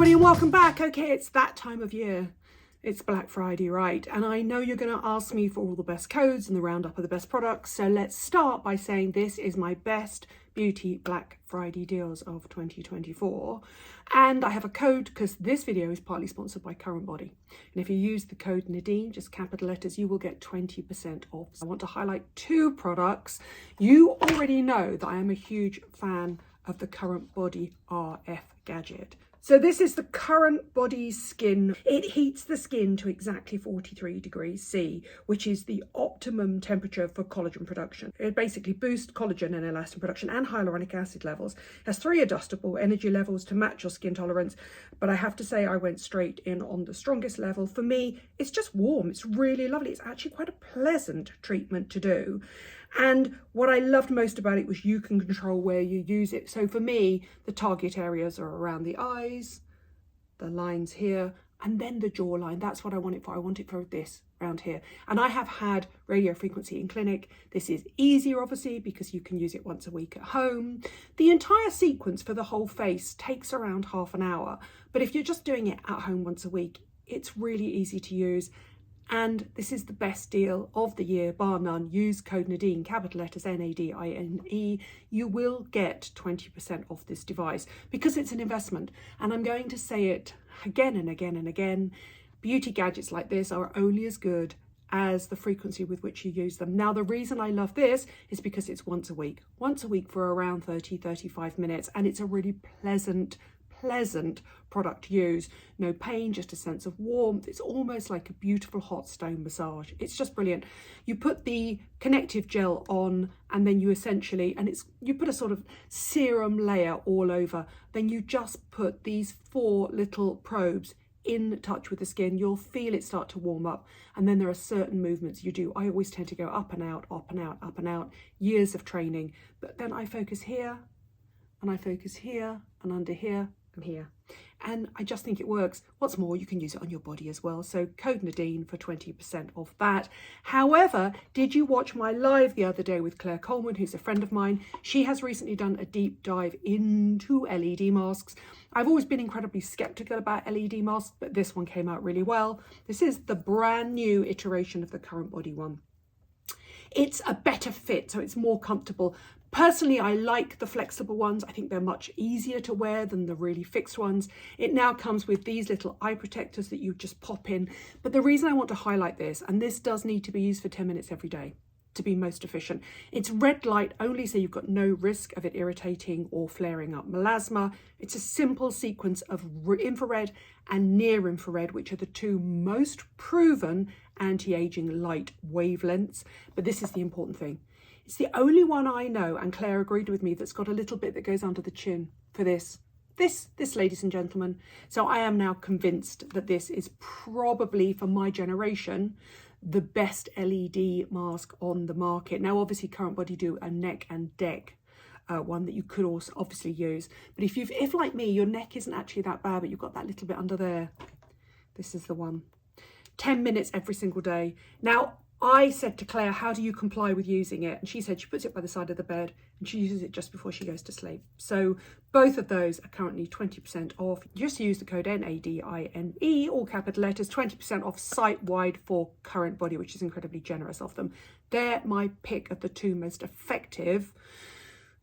everybody and welcome back. Okay, it's that time of year. It's Black Friday, right? And I know you're going to ask me for all the best codes and the roundup of the best products. So let's start by saying this is my best beauty Black Friday deals of 2024. And I have a code because this video is partly sponsored by Current Body. And if you use the code Nadine, just capital letters, you will get 20% off. So I want to highlight two products. You already know that I am a huge fan of the Current Body RF gadget. So this is the Current Body Skin. It heats the skin to exactly 43 degrees C, which is the optimum temperature for collagen production. It basically boosts collagen and elastin production and hyaluronic acid levels. It has 3 adjustable energy levels to match your skin tolerance. But I have to say I went straight in on the strongest level. For me, it's just warm. It's really lovely. It's actually quite a pleasant treatment to do. And what I loved most about it was you can control where you use it. So for me, the target areas are around the eyes, the lines here, and then the jawline. That's what I want it for. I want it for this around here. And I have had radio frequency in clinic. This is easier, obviously, because you can use it once a week at home. The entire sequence for the whole face takes around half an hour. But if you're just doing it at home once a week, it's really easy to use. And this is the best deal of the year, bar none. Use code Nadine, capital letters Nadine. You will get 20% off this device because it's an investment. And I'm going to say it again and again and again. Beauty gadgets like this are only as good as the frequency with which you use them. Now, the reason I love this is because it's once a week for around 30-35 minutes. And it's a really pleasant product to use. No pain, just a sense of warmth. It's almost like a beautiful hot stone massage. It's just brilliant. You put the connective gel on and then you essentially, you put a sort of serum layer all over. Then you just put these 4 little probes in touch with the skin. You'll feel it start to warm up. And then there are certain movements you do. I always tend to go up and out, up and out, up and out. Years of training. But then I focus here and I focus here and under here and here, and I just think it works. What's more, you can use it on your body as well. So code Nadine for 20% off that. However, did you watch my live the other day with Claire Coleman, who's a friend of mine? She has recently done a deep dive into LED masks. I've always been incredibly skeptical about LED masks, but this one came out really well. This is the brand new iteration of the Current Body one. It's a better fit, so it's more comfortable. Personally, I like the flexible ones. I think they're much easier to wear than the really fixed ones. It now comes with these little eye protectors that you just pop in. But the reason I want to highlight this, and this does need to be used for 10 minutes every day to be most efficient. It's red light only, so you've got no risk of it irritating or flaring up melasma. It's a simple sequence of infrared and near infrared, which are the 2 most proven anti-aging light wavelengths. But this is the important thing. It's the only one I know, and Claire agreed with me, that's got a little bit that goes under the chin for this, ladies and gentlemen. So I am now convinced that this is probably, for my generation, the best LED mask on the market. Now, obviously, Current Body do a neck and deck one that you could also obviously use. But if like me, your neck isn't actually that bad, but you've got that little bit under there, this is the one. 10 minutes every single day. Now, I said to Claire, how do you comply with using it? And she said she puts it by the side of the bed and she uses it just before she goes to sleep. So both of those are currently 20% off. Just use the code NADINE, all capital letters, 20% off site-wide for Current Body, which is incredibly generous of them. They're my pick of the 2 most effective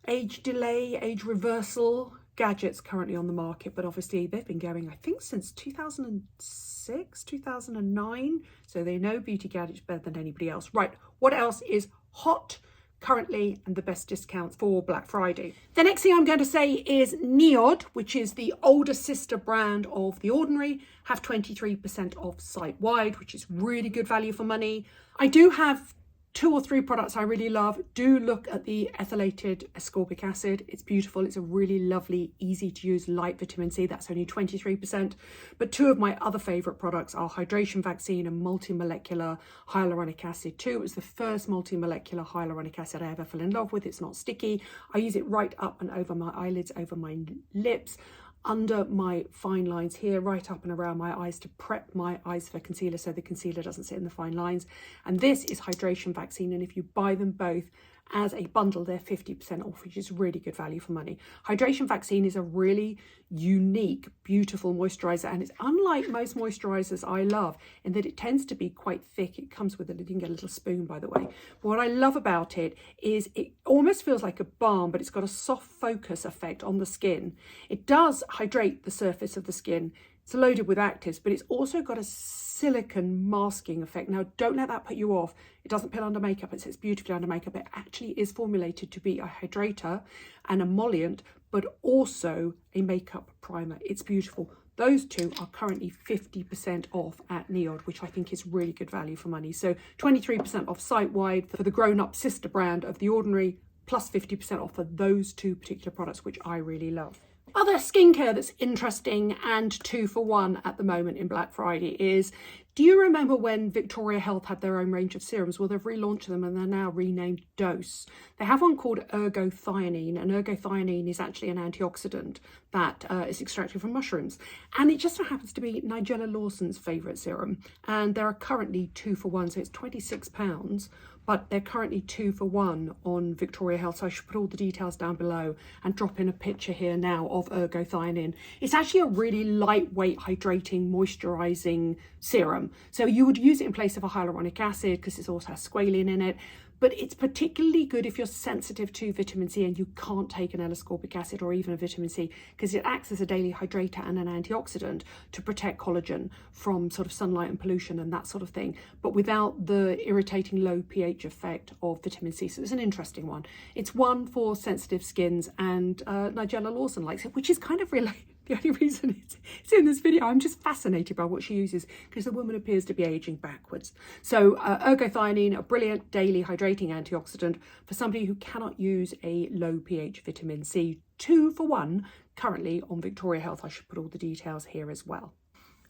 age delay, age reversal gadgets currently on the market. But obviously they've been going, I think, since 2006, 2009. So they know beauty gadgets better than anybody else. Right, what else is hot currently and the best discounts for Black Friday? The next thing I'm going to say is Neod, which is the older sister brand of The Ordinary, have 23% off site-wide, which is really good value for money. I do have 2 or 3 products I really love. Do look at the ethylated ascorbic acid. It's beautiful. It's a really lovely, easy to use light vitamin C. That's only 23%. But 2 of my other favorite products are hydration vaccine and multi-molecular hyaluronic acid 2. It was the first multi-molecular hyaluronic acid I ever fell in love with. It's not sticky. I use it right up and over my eyelids, over my lips, under my fine lines here, right up and around my eyes to prep my eyes for concealer so the concealer doesn't sit in the fine lines. And this is hydration vaccine, and if you buy them both as a bundle, they're 50% off, which is really good value for money. Hydration Vaccine is a really unique, beautiful moisturiser, and it's unlike most moisturisers I love in that it tends to be quite thick. It comes with you can get a little spoon, by the way. But what I love about it is it almost feels like a balm, but it's got a soft focus effect on the skin. It does hydrate the surface of the skin. It's loaded with actives, but it's also got a silicone masking effect. Now, don't let that put you off. It doesn't put under makeup. It sits beautifully under makeup. It actually is formulated to be a hydrator, an emollient, but also a makeup primer. It's beautiful. Those two are currently 50% off at Neod, which I think is really good value for money. So 23% off site-wide for the grown-up sister brand of The Ordinary, plus 50% off for those two particular products, which I really love. Other skincare that's interesting and 2 for 1 at the moment in Black Friday is, do you remember when Victoria Health had their own range of serums? Well, they've relaunched them and they're now renamed Dose. They have one called ergothioneine, and ergothioneine is actually an antioxidant that is extracted from mushrooms. And it just so happens to be Nigella Lawson's favourite serum. And there are currently 2 for 1, so it's £26. But they're currently 2 for 1 on Victoria Health. So I should put all the details down below and drop in a picture here now of ergothioneine. It's actually a really lightweight, hydrating, moisturizing serum. So you would use it in place of a hyaluronic acid because it also has squalene in it. But it's particularly good if you're sensitive to vitamin C and you can't take an L-ascorbic acid or even a vitamin C, because it acts as a daily hydrator and an antioxidant to protect collagen from sort of sunlight and pollution and that sort of thing, but without the irritating low pH effect of vitamin C. So it's an interesting one. It's one for sensitive skins, and Nigella Lawson likes it, which is kind of really the only reason it's in this video. I'm just fascinated by what she uses because the woman appears to be aging backwards. So ergothioneine, a brilliant daily hydrating antioxidant for somebody who cannot use a low pH vitamin C. 2 for 1 currently on Victoria Health. I should put all the details here as well.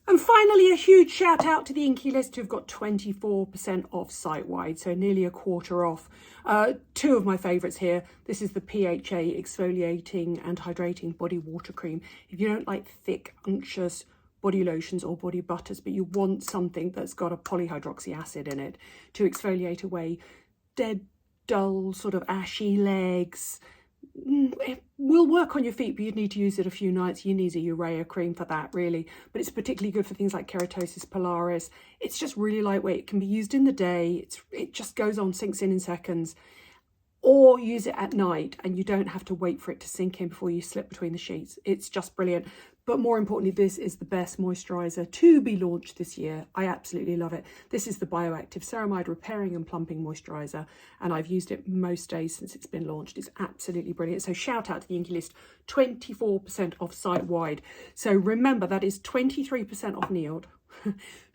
And finally, a huge shout out to the Inkey List, who've got 24% off site-wide, so nearly a quarter off. 2 of my favourites here. This is the PHA Exfoliating and Hydrating Body Water Cream. If you don't like thick, unctuous body lotions or body butters, but you want something that's got a polyhydroxy acid in it to exfoliate away dead, dull, sort of ashy legs. It will work on your feet, but you'd need to use it a few nights. You need a urea cream for that, really. But it's particularly good for things like keratosis pilaris. It's just really lightweight. It can be used in the day. It just goes on, sinks in seconds. Or use it at night and you don't have to wait for it to sink in before you slip between the sheets. It's just brilliant. But more importantly, this is the best moisturiser to be launched this year. I absolutely love it. This is the Bioactive Ceramide Repairing and Plumping Moisturiser, and I've used it most days since it's been launched. It's absolutely brilliant. So shout out to the Inkey List, 24% off site-wide. So remember, that is 23% off Neod,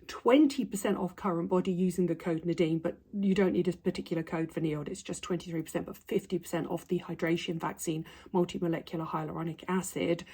20% off Current Body using the code Nadine, but you don't need a particular code for Neod. It's just 23%, but 50% off the Hydration Vaccine Multimolecular Hyaluronic Acid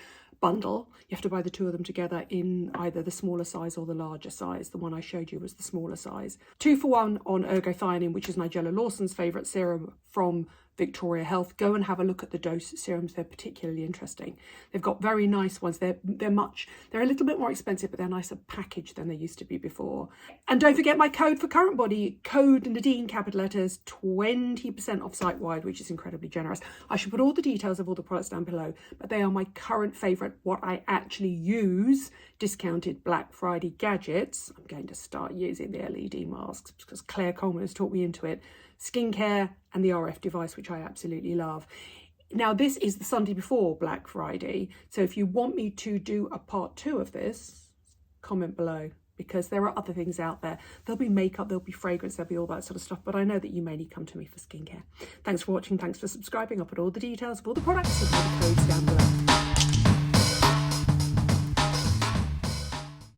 bundle. You have to buy the 2 of them together in either the smaller size or the larger size. The one I showed you was the smaller size. 2 for 1 on ergothioneine, which is Nigella Lawson's favourite serum from Victoria Health. Go and have a look at the Dose serums. They're particularly interesting. They've got very nice ones. They're a little bit more expensive, but they're nicer packaged than they used to be before. And don't forget my code for Current Body, code Nadine, capital letters, 20% off site-wide, which is incredibly generous. I should put all the details of all the products down below, but they are my current favourite, what I actually use, discounted Black Friday gadgets. I'm going to start using the LED masks because Claire Coleman has taught me into it. Skincare and the RF device, which I absolutely love. Now, this is the Sunday before Black Friday, so if you want me to do a part 2 of this, comment below, because there are other things out there. There'll be makeup, there'll be fragrance, there'll be all that sort of stuff, but I know that you mainly come to me for skincare. Thanks for watching, thanks for subscribing. I'll put all the details of all the products and all the codes down below.